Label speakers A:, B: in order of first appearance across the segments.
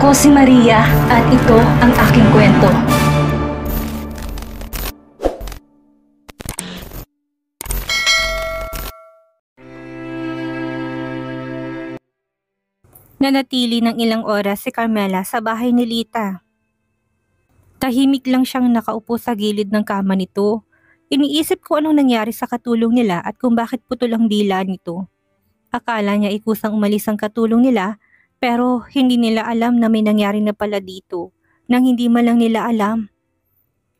A: Ako si Maria at ito ang aking kwento.
B: Nanatili ng ilang oras si Carmela sa bahay ni Lita. Tahimik lang siyang nakaupo sa gilid ng kama nito. Iniisip ko anong nangyari sa katulong nila at kung bakit putol ang dila nito. Akala niya ikusang umalis ang katulong nila pero hindi nila alam na may nangyari na pala dito nang hindi man lang nila alam.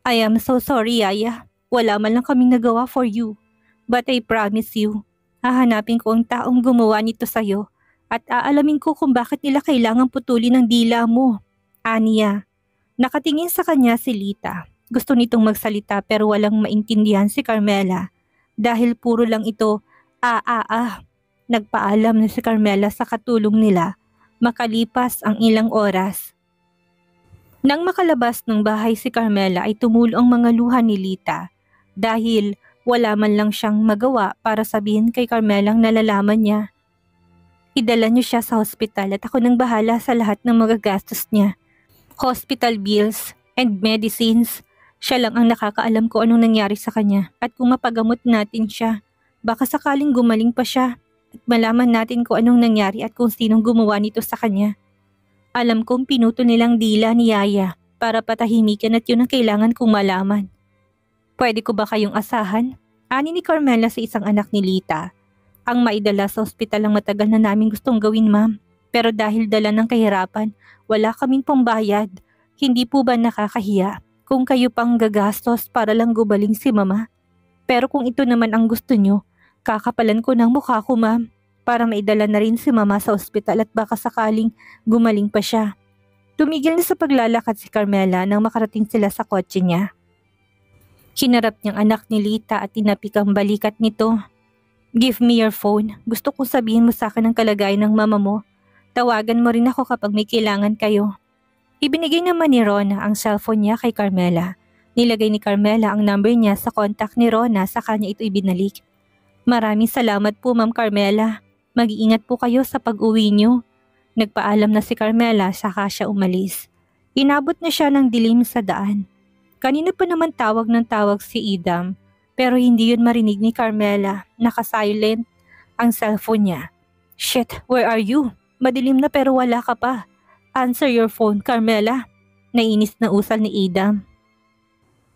B: I am so sorry, Yaya. Wala man lang kaming nagawa for you. But I promise you, hahanapin ko ang taong gumawa nito sa'yo at aalamin ko kung bakit nila kailangang putulin ang dila mo. Aniya. Nakatingin sa kanya si Lita. Gusto nitong magsalita pero walang maintindihan si Carmela. Dahil puro lang ito, Nagpaalam na si Carmela sa katulong nila. Makalipas ang ilang oras. Nang makalabas ng bahay si Carmela ay tumulo ang mga luha ni Lita. Dahil wala man lang siyang magawa para sabihin kay Carmela ang nalalaman niya. Idala niyo siya sa hospital at ako nang bahala sa lahat ng mga gastos niya. Hospital bills and medicines. Siya lang ang nakakaalam kung anong nangyari sa kanya at kung mapagamot natin siya. Baka sakaling gumaling pa siya at malaman natin kung anong nangyari at kung sinong gumawa nito sa kanya. Alam kong pinuto nilang dila ni Yaya para patahimikan at yun ang kailangan kong malaman. Pwede ko ba kayong asahan? Ani ni Carmela sa isang anak ni Lita. Ang maidala sa ospital ang matagal na namin gustong gawin, ma'am. Pero dahil dala ng kahirapan, wala kaming pambayad. Hindi po ba nakakahiya kung kayo pang gagastos para lang gumaling si mama? Pero kung ito naman ang gusto nyo, kakapalan ko ng mukha ko, ma'am. Para maidala na rin si mama sa ospital at baka sakaling gumaling pa siya. Tumigil na sa paglalakad si Carmela nang makarating sila sa kotse niya. Hinarap niyang anak ni Lita at tinapik ang balikat nito. Give me your phone. Gusto kong sabihin mo sa akin ang kalagayan ng mama mo. Tawagan mo rin ako kapag may kailangan kayo. Ibinigay naman ni Rona ang cellphone niya kay Carmela. Nilagay ni Carmela ang number niya sa contact ni Rona sa kanya ito ibinalik. Maraming salamat po, Ma'am Carmela. Mag-iingat po kayo sa pag-uwi niyo. Nagpaalam na si Carmela saka siya umalis. Inabot na siya ng dilim sa daan. Kanina pa naman tawag ng tawag si Idam. Pero hindi yun marinig ni Carmela. Naka-silent ang cellphone niya. Shit, where are you? Madilim na pero wala ka pa. Answer your phone, Carmela. Nainis na usal ni Idam.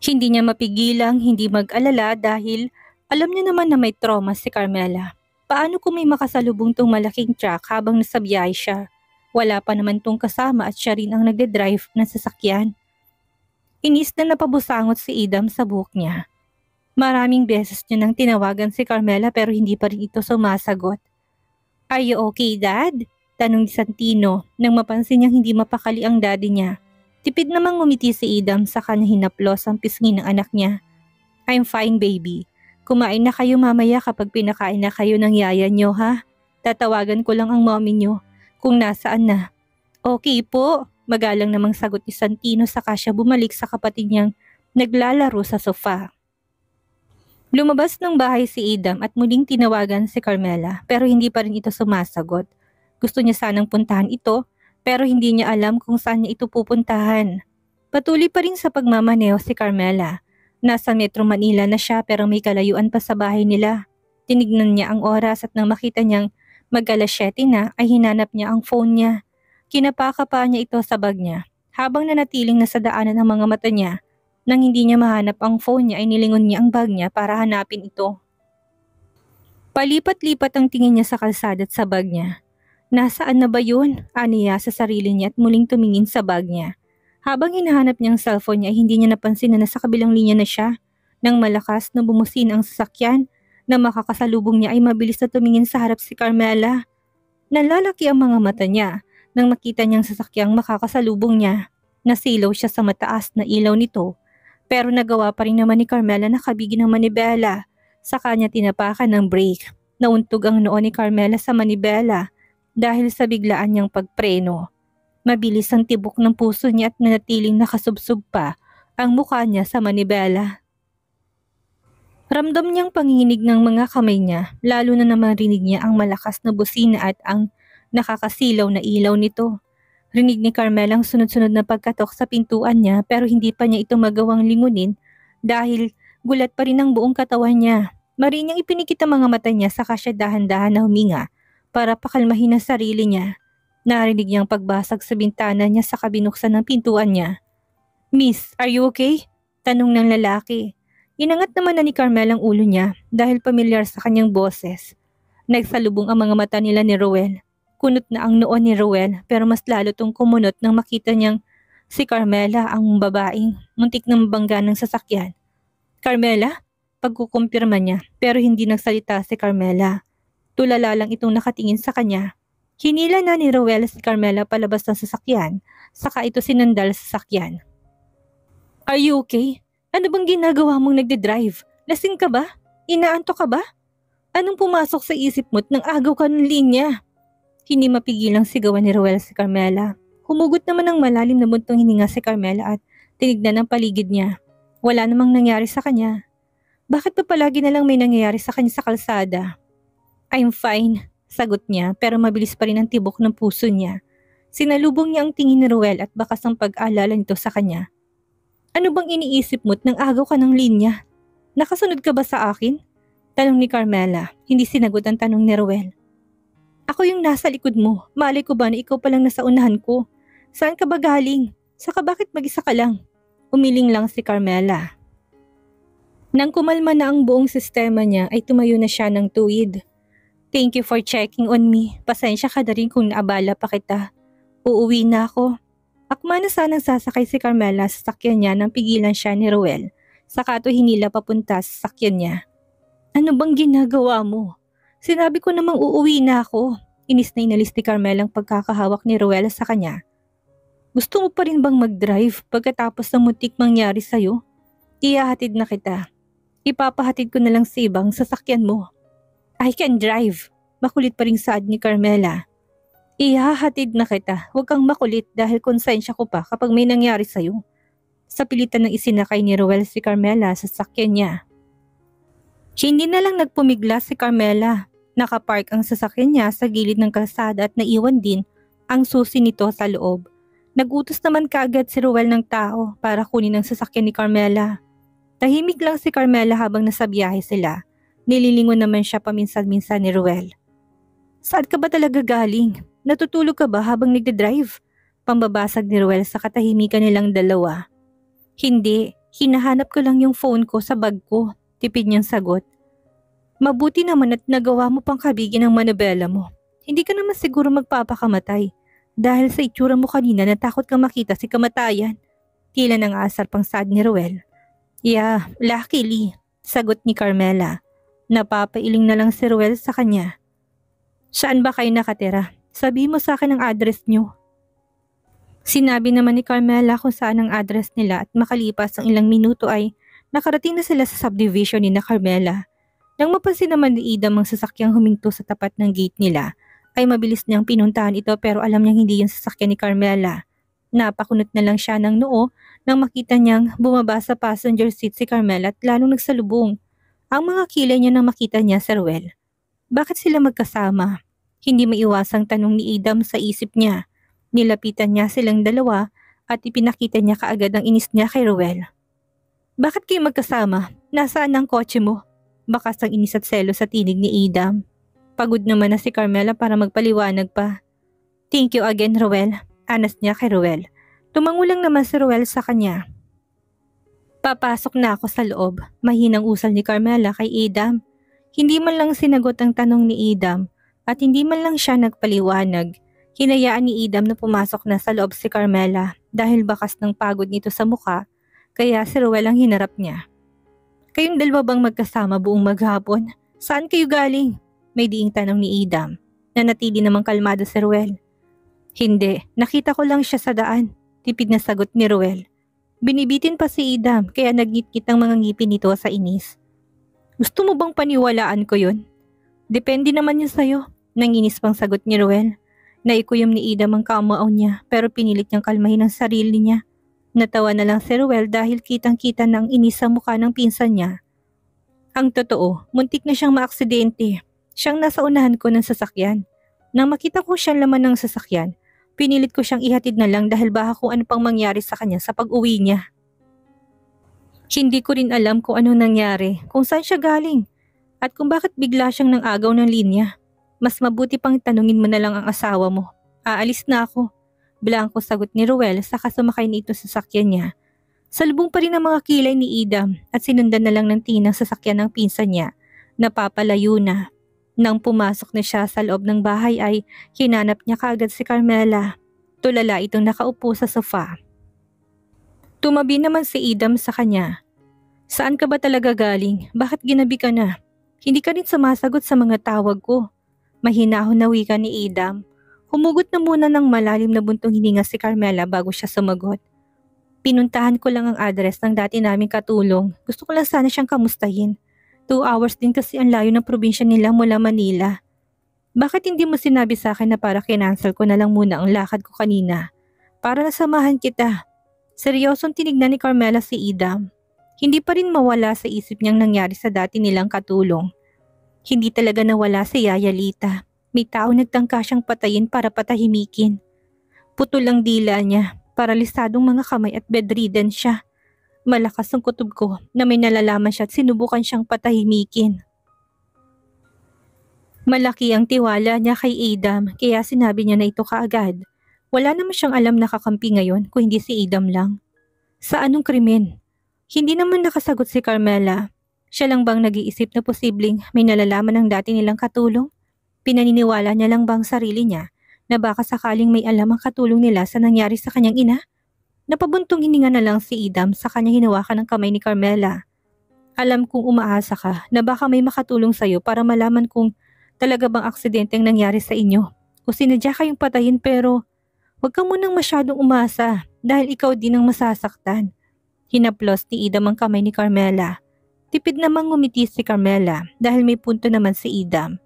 B: Hindi niya mapigilang hindi mag-alala dahil alam niya naman na may trauma si Carmela. Paano kung may makasalubong tong malaking truck habang nasa biyahe siya? Wala pa naman tong kasama at siya rin ang nagde-drive ng sasakyan. Inis na napabusangot si Idam sa buhok niya. Maraming beses niya nang tinawagan si Carmela pero hindi pa rin ito sumasagot. Are you okay, Dad? Tanong ni Santino nang mapansin niyang hindi mapakali ang daddy niya. Tipid namang ngumiti si Idam sa kanya hinaplos ang pisngi ng anak niya. I'm fine, baby. Kumain na kayo mamaya kapag pinakain na kayo ng yaya niyo, ha? Tatawagan ko lang ang mommy niyo kung nasaan na. Okay po, magalang namang sagot ni Santino saka siya bumalik sa kapatid niyang naglalaro sa sofa. Lumabas ng bahay si Idam at muling tinawagan si Carmela pero hindi pa rin ito sumasagot. Gusto niya sanang puntahan ito pero hindi niya alam kung saan niya ito pupuntahan. Patuloy pa rin sa pagmamaneho si Carmela. Nasa Metro Manila na siya pero may kalayuan pa sa bahay nila. Tinignan niya ang oras at nang makita niyang mag-alas 7 na ay hinanap niya ang phone niya. Kinapaka pa niya ito sa bag niya. Habang nanatiling nasa daanan ang mga mata niya, nang hindi niya mahanap ang phone niya ay nilingon niya ang bag niya para hanapin ito. Palipat-lipat ang tingin niya sa kalsada at sa bag niya. Nasaan na ba yun? Aniya sa sarili niya at muling tumingin sa bag niya. Habang hinahanap niya ang cellphone niya ay hindi niya napansin na nasa kabilang linya na siya. Nang malakas na bumusin ang sasakyan na makakasalubong niya ay mabilis na tumingin sa harap si Carmela. Nalalaki ang mga mata niya nang makita niyang sasakyang makakasalubong niya. Nasilaw siya sa mataas na ilaw nito. Pero nagawa pa rin naman ni Carmela na kabigin ang manibela. Sa kanya tinapakan ng brake. Nauntog ang noo ni Carmela sa manibela dahil sa biglaan niyang pagpreno. Mabilis ang tibok ng puso niya at nanatiling nakasubsob pa ang mukha niya sa manibela. Ramdam niyang panginginig ng mga kamay niya, lalo na marinig niya ang malakas na busina at ang nakakasilaw na ilaw nito. Rinig ni Carmela ang sunod-sunod na pagkatok sa pintuan niya pero hindi pa niya ito magawang lingunin dahil gulat pa rin ang buong katawan niya. Mariin niyang ipinikit ang mga mata niya saka siya dahan-dahan na huminga para pakalmahin ang sarili niya. Narinig niyang pagbasag sa bintana niya sa kabinuksan ng pintuan niya. "Miss, are you okay?" Tanong ng lalaki. Inangat naman na ni Carmela ang ulo niya dahil pamilyar sa kanyang boses. Nagsalubong ang mga mata nila ni Roel. Kunot na ang noo ni Roel pero mas lalo tong kumunot nang makita niyang si Carmela ang babaeng muntik na mabangga ng sasakyan. "Carmela?" Pagkukumpirma niya pero hindi nagsalita si Carmela. Tulala lang itong nakatingin sa kanya. Hinila na ni Roel si Carmela palabas ng sasakyan saka ito sinandal sa sasakyan. "Are you okay? Ano bang ginagawa mong nagde-drive? Lasing ka ba? Inaantok ka ba? Anong pumasok sa isip mo't nang agaw ka ng linya?" Hindi mapigilang sigawan ni Roel si Carmela. Humugot naman ng malalim na buntong hininga si Carmela at tinignan ang paligid niya. Wala namang nangyari sa kanya. Bakit ba palagi na lang may nangyayari sa kanya sa kalsada? "I'm fine," sagot niya pero mabilis pa rin ang tibok ng puso niya. Sinalubong niya ang tingin ni Roel at bakas ang pag-aalala nito sa kanya. "Ano bang iniisip mo't nang agaw ka ng linya? Nakasunod ka ba sa akin?" Tanong ni Carmela. Hindi sinagot ang tanong ni Roel. "Ako yung nasa likod mo. Malay ko ba na ikaw palang nasa unahan ko? Saan ka ba galing? Saka bakit mag-isa ka lang?" Umiling lang si Carmela. Nang kumalma na ang buong sistema niya ay tumayo na siya ng tuwid. "Thank you for checking on me. Pasensya ka na rin kung naabala pa kita. Uuwi na ako." Akma na sanang sasakay si Carmela sa sakyan niya nang pigilan siya ni Roel. Saka ito hinila papunta sa sakyan niya. "Ano bang ginagawa mo? Sinabi ko namang uuwi na ako." Inis na inalis ni Carmela ang pagkakahawak ni Roel sa kanya. "Gusto mo pa rin bang mag-drive pagkatapos ng muntik mangyari sa'yo? Ihahatid na kita. Ipapahatid ko na lang sa ibang sasakyan mo." "I can drive." Makulit pa rin saad ni Carmela. "Ihahatid na kita. Huwag kang makulit dahil konsensya ko pa kapag may nangyari sa'yo." Sa pilitan ng isinakay ni Roel si Carmela sa sasakyan niya. Hindi na lang nagpumigla si Carmela. Nakapark ang sasakyan niya sa gilid ng kalsada at naiwan din ang susi nito sa loob. Nagutos naman kaagad si Roel ng tao para kunin ang sasakyan ni Carmela. Tahimik lang si Carmela habang nasa biyahe sila. Nililingon naman siya paminsan-minsan ni Roel. "Saan ka ba talaga galing? Natutulog ka ba habang nagde-drive?" Pambabasag ni Roel sa katahimikan nilang dalawa. "Hindi, hinahanap ko lang yung phone ko sa bag ko." Tipid niyang sagot. "Mabuti naman at nagawa mo pang kabigin ang manobela mo. Hindi ka naman siguro magpapakamatay. Dahil sa itsura mo kanina natakot kang makita si kamatayan." Tila nang aasar pang saad ni Roel. "Yeah, luckily," sagot ni Carmela. Napapailing na lang si Roel sa kanya. "Saan ba kayo nakatira? Sabi mo sa akin ang address niyo." Sinabi naman ni Carmela kung saan ang address nila at makalipas ang ilang minuto ay nakarating na sila sa subdivision ni Carmela. Nang mapansin naman ni Idam ang sasakyang huminto sa tapat ng gate nila, ay mabilis niyang pinuntahan ito pero alam niyang hindi yung sasakyan ni Carmela. Napakunot na lang siya ng noo nang makita niyang bumaba sa passenger seat si Carmela at lalong nagsalubong. Ang mga kilay niya nang makita niya si Roel. Bakit sila magkasama? Hindi maiwasang tanong ni Idam sa isip niya. Nilapitan niya silang dalawa at ipinakita niya kaagad ang inis niya kay Roel. "Bakit kayo magkasama? Nasaan ang kotse mo?" Bakas ang inis at selo sa tinig ni Idam. Pagod naman na si Carmela para magpaliwanag pa. "Thank you again, Roel." Anas niya kay Roel. Tumango lang naman si Roel sa kanya. "Papasok na ako sa loob." Mahinang usal ni Carmela kay Idam. Hindi man lang sinagot ang tanong ni Idam at hindi man lang siya nagpaliwanag. Hinayaan ni Idam na pumasok na sa loob si Carmela dahil bakas ng pagod nito sa muka, kaya si Roel ang hinarap niya. "Kayong dalawa bang magkasama buong maghapon? Saan kayo galing?" May diing tanong ni Idam. Nanatili namang kalmado si Roel. "Hindi, nakita ko lang siya sa daan." Tipid na sagot ni Roel. Binibitin pa si Idam kaya nagngit-ngit ang mga ngipin nito sa inis. "Gusto mo bang paniwalaan ko yun?" "Depende naman yun sa'yo." Nanginis pang sagot ni Roel. Naikuyom ni Idam ang kamao niya pero pinilit niyang kalmahin ang sarili niya. Natawa na lang si Roel dahil kitang-kita ng inis sa mukha ng pinsan niya. "Ang totoo, muntik na siyang maaksidente. Siyang nasa unahan ko ng sasakyan. Nang makita ko siyang laman ng sasakyan, Pinilit ko siyang ihatid na lang dahil baka kung ano pang mangyari sa kanya sa pag-uwi niya. Hindi ko rin alam kung ano nangyari, kung saan siya galing, at kung bakit bigla siyang nang agaw ng linya. Mas mabuti pang tanungin mo na lang ang asawa mo. Aalis na ako. Blanco sagot ni Ruel saka sumakay nito sa sasakyan niya. Salubong pa rin ang mga kilay ni Idam at sinundan na lang ng tinang sasakyan ng pinsan niya. Napapalayo na. Nang pumasok na siya sa loob ng bahay ay hinanap niya kaagad si Carmela. Tulala itong nakaupo sa sofa. Tumabi naman si Idam sa kanya. Saan ka ba talaga galing? Bakit ginabi ka na? Hindi ka rin sumasagot sa mga tawag ko. Mahinahon na wika ni Idam. Humugot na muna ng malalim na buntong hininga si Carmela bago siya sumagot. Pinuntahan ko lang ang address ng dati naming katulong. Gusto ko lang sana siyang kamustahin. 2 hours din kasi ang layo ng probinsya nila mula Manila. Bakit hindi mo sinabi sa akin na para kinansel ko na lang muna ang lakad ko kanina? Para nasamahan kita. Seryosong tinignan ni Carmela si Idam. Hindi pa rin mawala sa isip niyang nangyari sa dati nilang katulong. Hindi talaga nawala si Yaya Lita. May tao nagtangka siyang patayin para patahimikin. Putol ang dila niya, paralisadong mga kamay at bedridden siya. Malakas ang kutob ko na may nalalaman siya at sinubukan siyang patahimikin. Malaki ang tiwala niya kay Idam kaya sinabi niya na ito kaagad. Wala naman siyang alam na kakampi ngayon kung hindi si Idam lang. Sa anong krimen? Hindi naman nakasagot si Carmela. Siya lang bang nag-iisip na posibleng may nalalaman ng dati nilang katulong? Pinaniniwala niya lang bang sarili niya na baka sakaling may alam ang katulong nila sa nangyari sa kanyang ina? Napabuntong hininga na lang si Idam sa kanya hinawakan ng kamay ni Carmela. Alam kong umaasa ka na baka may makatulong sa'yo para malaman kung talaga bang aksidente ang nangyari sa inyo. O sinadya kayong patayin pero huwag ka munang masyadong umasa dahil ikaw din ang masasaktan. Hinaplos ni Idam ang kamay ni Carmela. Tipid namang ngumiti si Carmela dahil may punto naman si Idam.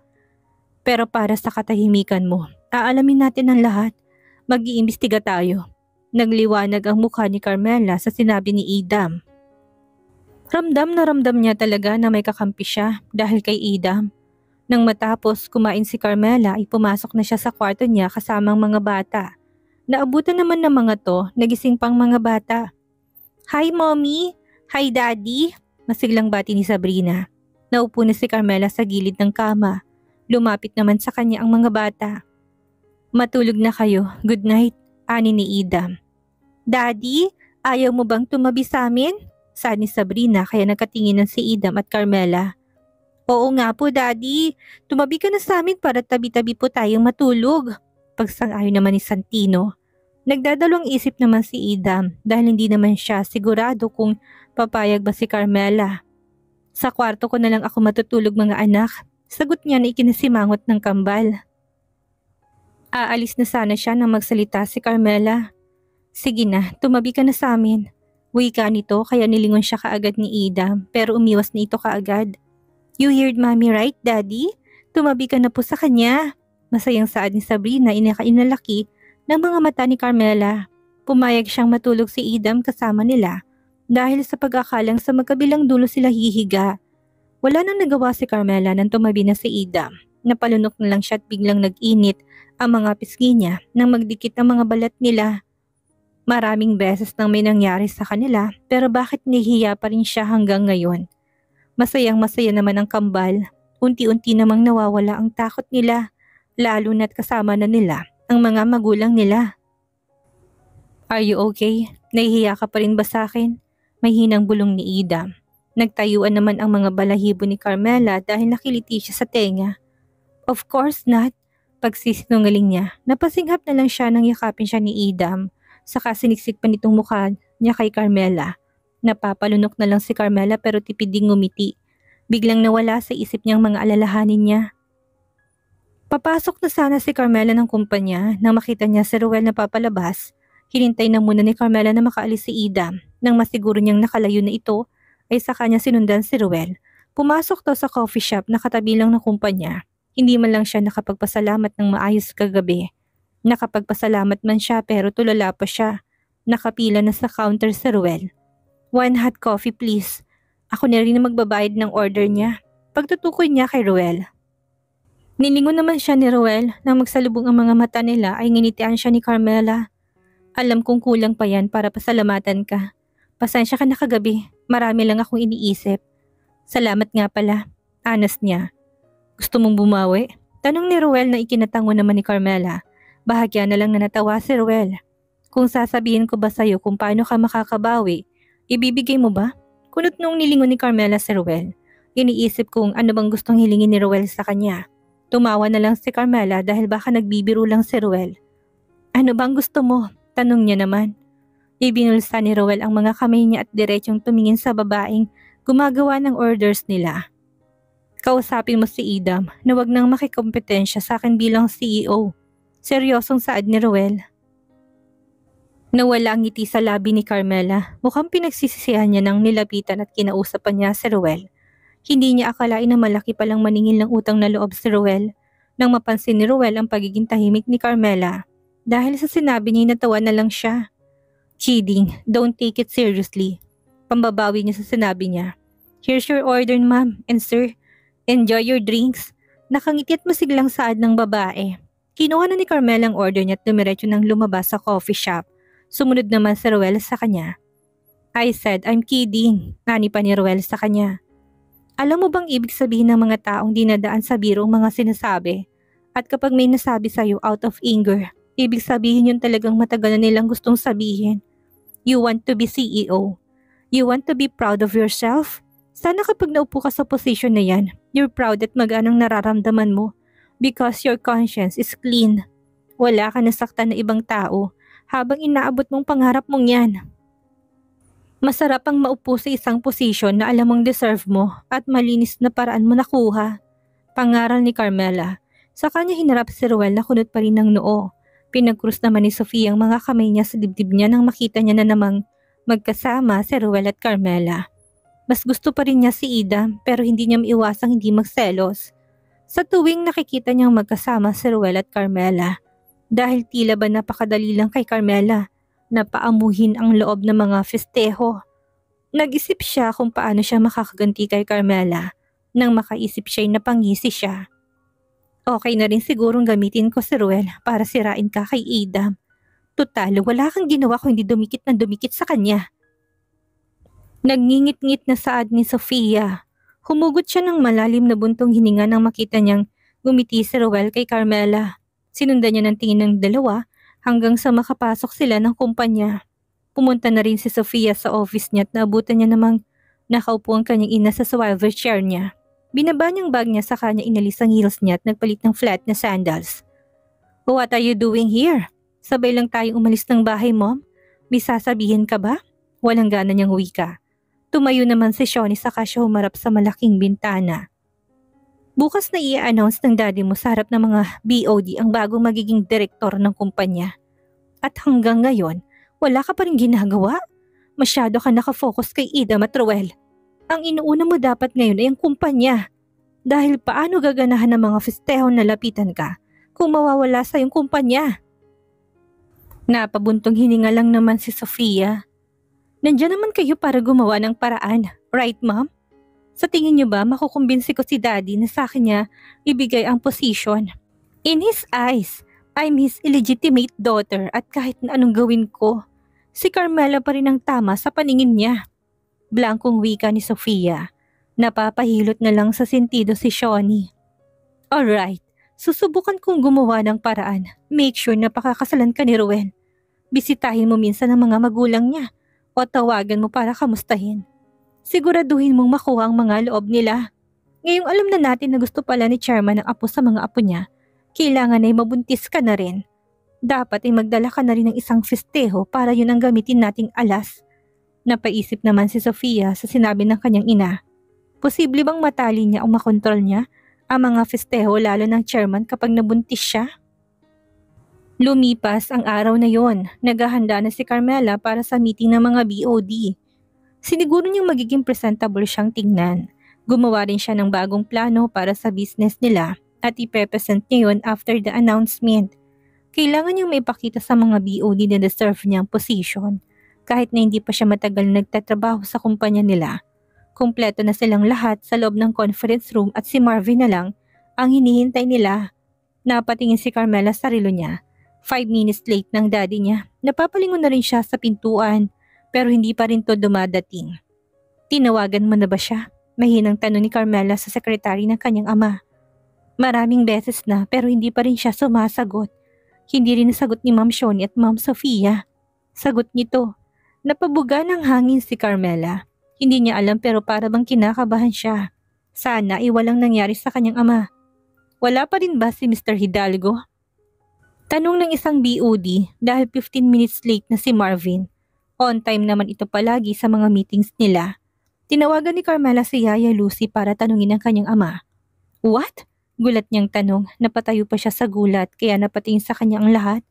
B: Pero para sa katahimikan mo, aalamin natin ang lahat. Mag-iimbestiga tayo. Nagliwanag ang mukha ni Carmela sa sinabi ni Idam. Ramdam na ramdam niya talaga na may kakampi siya dahil kay Idam. Nang matapos kumain si Carmela ay pumasok na siya sa kwarto niya kasamang mga bata. Naabutan naman ng mga to, nagising pang mga bata. Hi Mommy! Hi Daddy! Masiglang bati ni Sabrina. Naupo na si Carmela sa gilid ng kama. Lumapit naman sa kanya ang mga bata. Matulog na kayo. Good night, ani ni Idam. Daddy, ayaw mo bang tumabi sa amin? Saad ni Sabrina kaya nagkatinginan si Idam at Carmela. Oo nga po Daddy, tumabi ka na sa amin para tabi-tabi po tayong matulog. Pagsang-ayon naman ni Santino. Nagdadalawang isip naman si Idam dahil hindi naman siya sigurado kung papayag ba si Carmela. Sa kwarto ko na lang ako matutulog mga anak, sagot niya na ikinasimangot ng kambal. Aalis na sana siya nang magsalita si Carmela. Sige na, tumabi ka na sa amin. Wika nito kaya nilingon siya kaagad ni Idam pero umiwas na ito kaagad. You heard mommy right, Daddy? Tumabi ka na po sa kanya. Masayang saad ni Sabrina inalaki ng mga mata ni Carmela. Pumayag siyang matulog si Idam kasama nila dahil sa pag-akalang sa magkabilang dulo sila hihiga. Wala nang nagawa si Carmela nang tumabi na si Idam. Napalunok na lang siya at biglang nag-init ang mga pisngi niya nang magdikit ang mga balat nila. Maraming beses nang may nangyari sa kanila pero bakit nahihiya pa rin siya hanggang ngayon? Masayang masaya naman ang kambal. Unti-unti namang nawawala ang takot nila, lalo na't kasama na nila ang mga magulang nila. Are you okay? Nahihiya ka pa rin ba sa akin? May hinang bulong ni Idam. Nagtayuan naman ang mga balahibo ni Carmela dahil nakiliti siya sa tenga. Of course not. Pagsisinungaling niya, napasinghap na lang siya nang yakapin siya ni Idam. Saka siniksik pa nitong mukha niya kay Carmela. Napapalunok na lang si Carmela pero tipid ding ngumiti. Biglang nawala sa isip niyang mga alalahanin niya. Papasok na sana si Carmela ng kumpanya nang makita niya si Ruel na papalabas. Hinintay na muna ni Carmela na makaalis si Idam. Nang masiguro niyang nakalayo na ito, ay saka niya sinundan si Ruel. Pumasok daw sa coffee shop na katabi lang ng kumpanya. Hindi man lang siya nakapagpasalamat ng maayos kagabi. Nakapagpasalamat man siya pero tulala pa siya. Nakapila na sa counter si Ruel. 1 hot coffee please. Ako na rin na magbabayad ng order niya. Pagtutukoy niya kay Ruel. Nilingon naman siya ni Roel nang magsalubong ang mga mata nila ay nginitian siya ni Carmela. Alam kong kulang pa yan para pasalamatan ka. Pasensya ka na kagabi, marami lang akong iniisip. Salamat nga pala, honest niya. Gusto mong bumawi? Tanong ni Roel na ikinatango naman ni Carmela. Bahagya na lang na natawa si Roel. Kung sasabihin ko ba sa'yo kung paano ka makakabawi, ibibigay mo ba? Kunot nung nilingon ni Carmela si Roel. Iniisip kung ano bang gustong hilingin ni Roel sa kanya. Tumawa na lang si Carmela dahil baka nagbibiro lang si Roel. Ano bang gusto mo? Tanong niya naman. Ibinulsa ni Roel ang mga kamay niya at diretsyong tumingin sa babaeng gumagawa ng orders nila. Kausapin mo si Idam na wag nang makikompetensya sa akin bilang CEO. Seryosong saad ni Roel. Nawala ang ngiti sa labi ni Carmela. Mukhang pinagsisisihan niya nang nilapitan at kinausapan niya si Roel. Hindi niya akalain na malaki palang maningil ng utang na loob si Roel nang mapansin ni Roel ang pagiging tahimik ni Carmela. Dahil sa sinabi niya natawa na lang siya. Kidding, don't take it seriously. Pambabawi niya sa sinabi niya. Here's your order ma'am and sir. Enjoy your drinks. Nakangiti at masiglang saad ng babae. Kinuha na ni Carmela ang order niya at dumiretso nang lumabas sa coffee shop. Sumunod naman si Roel sa kanya. I said I'm kidding, nani pa ni Roel sa kanya. Alam mo bang ibig sabihin ng mga taong dinadaan sa biro ang mga sinasabi? At kapag may nasabi sa'yo out of anger, ibig sabihin yun talagang matagal na nilang gustong sabihin. You want to be CEO. You want to be proud of yourself. Sana kapag naupo ka sa posisyon na yan, you're proud at maganang nararamdaman mo because your conscience is clean. Wala ka nasaktan na ibang tao habang inaabot mong pangarap mong yan. Masarap ang maupo sa isang posisyon na alam mong deserve mo at malinis na paraan mo nakuha. Pangaral ni Carmela. Sa kanya hinarap si Roel na kunot pa rin ng noo. Pinagkrus naman ni Sofia ang mga kamay niya sa dibdib niya nang makita niya na namang magkasama si Roel at Carmela. Mas gusto pa rin niya si Ida pero hindi niya maiwasang hindi magselos. Sa tuwing nakikita niyang magkasama si Roel at Carmela. Dahil tila ba napakadali lang kay Carmela na paamuhin ang loob ng mga festeho. Nag-isip siya kung paano siya makakaganti kay Carmela. Nang makaisip siya'y napangisi siya. Okay na rin sigurong gamitin ko si Roel para sirain ka kay Ida. Total, wala kang ginawa kung hindi dumikit na dumikit sa kanya. Nagngingit-ngit na saad ni Sofia. Humugot siya ng malalim na buntong hininga nang makita niyang gumiti si Roel kay Carmela. Sinundan niya ng tingin ng dalawa hanggang sa makapasok sila ng kumpanya. Pumunta na rin si Sofia sa office niya at naabutan niya namang nakaupo ang kanyang ina sa swivel chair niya. Binaba niyang bag niya sa kanya inalis ang heels niya at nagpalit ng flat na sandals. What are you doing here? Sabay lang tayong umalis ng bahay, Mom. May sasabihin ka ba? Walang gana niyang wika. Tumayo naman si Shawnee saka siya humarap sa malaking bintana. Bukas na i-announce ng daddy mo sa harap ng mga BOD ang bagong magiging direktor ng kumpanya. At hanggang ngayon, wala ka pa rin ginagawa? Masyado ka nakafocus kay Ida at Roel. Ang inuuna mo dapat ngayon ay ang kumpanya. Dahil paano gaganahan ng mga festeho na lapitan ka kung mawawala sa iyong kumpanya? Napabuntong hininga lang naman si Sofia. Nandiyan naman kayo para gumawa ng paraan, right ma'am? Sa tingin niyo ba makukumbinsi ko si daddy na sa akin niya ibigay ang position? In his eyes, I'm his illegitimate daughter at kahit na anong gawin ko, si Carmela pa rin ang tama sa paningin niya. Blankong wika ni Sofia. Napapahilot na lang sa sentido si Shawnee. Alright, susubukan kong gumawa ng paraan. Make sure na pakakasalan ka ni Roel. Bisitahin mo minsan ang mga magulang niya o tawagan mo para kamustahin. Siguraduhin mong makuha ang mga loob nila. Ngayong alam na natin na gusto pala ni Chairman ng apo sa mga apo niya, kailangan ay mabuntis ka na rin. Dapat ay magdala ka na rin ng isang festeho para yun ang gamitin nating alas. Napaisip naman si Sofia sa sinabi ng kanyang ina. Posible bang matali niya o makontrol niya ang mga festeho lalo ng chairman kapag nabuntis siya? Lumipas ang araw na yon. Naghahanda na si Carmela para sa meeting ng mga BOD. Siniguro niyang magiging presentable siyang tingnan. Gumawa rin siya ng bagong plano para sa business nila at ipepresent niya yun after the announcement. Kailangan niyang maipakita sa mga BOD na deserve niyang position. Kahit na hindi pa siya matagal nagtatrabaho sa kumpanya nila. Kumpleto na silang lahat sa loob ng conference room at si Marvin na lang ang hinihintay nila. Napatingin si Carmela sa relo niya. 5 minutes late ng daddy niya. Napapalingon na rin siya sa pintuan pero hindi pa rin to dumadating. Tinawagan mo na ba siya? Mahinang tanong ni Carmela sa sekretary ng kanyang ama. Maraming beses na pero hindi pa rin siya sumasagot. Hindi rin nasagot ni Ma'am Shoni at Ma'am Sofia. Sagot nito. Napabuga ng hangin si Carmela. Hindi niya alam pero para bang kinakabahan siya. Sana ay walang nangyari sa kanyang ama. Wala pa rin ba si Mr. Hidalgo? Tanong ng isang BOD dahil 15 minutes late na si Marvin. On time naman ito palagi sa mga meetings nila. Tinawagan ni Carmela si Yaya Lucy para tanungin ang kanyang ama. What? Gulat niyang tanong, napatayo pa siya sa gulat kaya napatingin sa kanya ang lahat.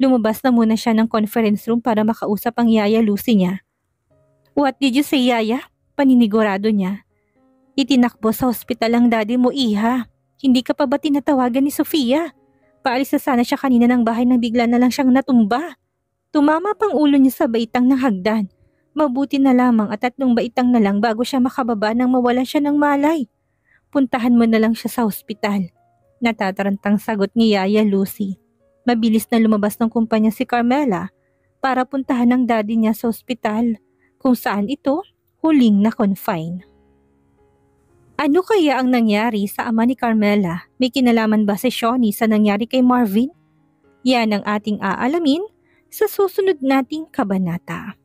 B: Lumabas na muna siya ng conference room para makausap ang Yaya Lucy niya. What did you say, Yaya? Paninigurado niya. Itinakbo sa hospital ang daddy mo, iha. Hindi ka pa ba tinatawagan ni Sofia? Paalis na sana siya kanina ng bahay nang bigla na lang siyang natumba. Tumama pang ulo niya sa baitang ng hagdan. Mabuti na lamang at 3 baitang na lang bago siya makababa nang mawalan siya ng malay. Puntahan mo na lang siya sa hospital. Natatarantang sagot ni Yaya Lucy. Mabilis na lumabas ng kumpanya si Carmela para puntahan ang daddy niya sa hospital kung saan ito huling na-confine. Ano kaya ang nangyari sa ama ni Carmela? May kinalaman ba si Shoni sa nangyari kay Marvin? Yan ang ating aalamin sa susunod nating kabanata.